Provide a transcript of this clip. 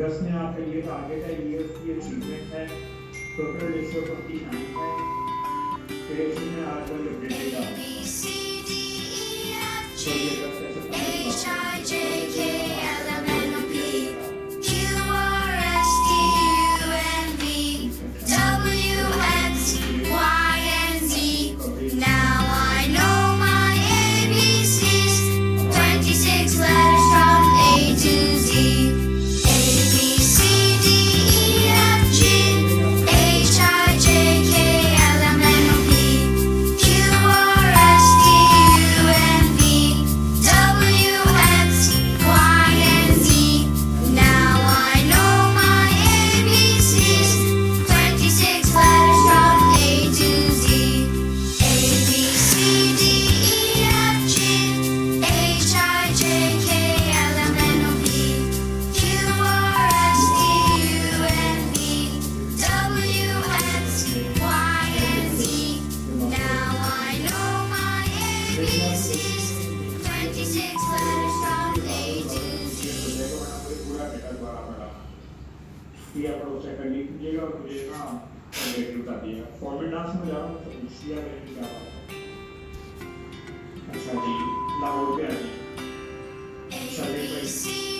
10 में आपका ये टारगेट है, ये उसकी अचीवमेंट है। टोटल रेशियो 29 है। क्रिएशन में आपको जो मिलेगा तो ये 10 ऐसे ये आप लोग चेक कर लीजिएगा और मुझे ना रेट बता दिएगा। फॉर्मेट डांस में जा रहा हूँ तो पूछिएगा रेट क्या बात है। अच्छा जी, लाहौर पे आ जी। अच्छा रेट भाई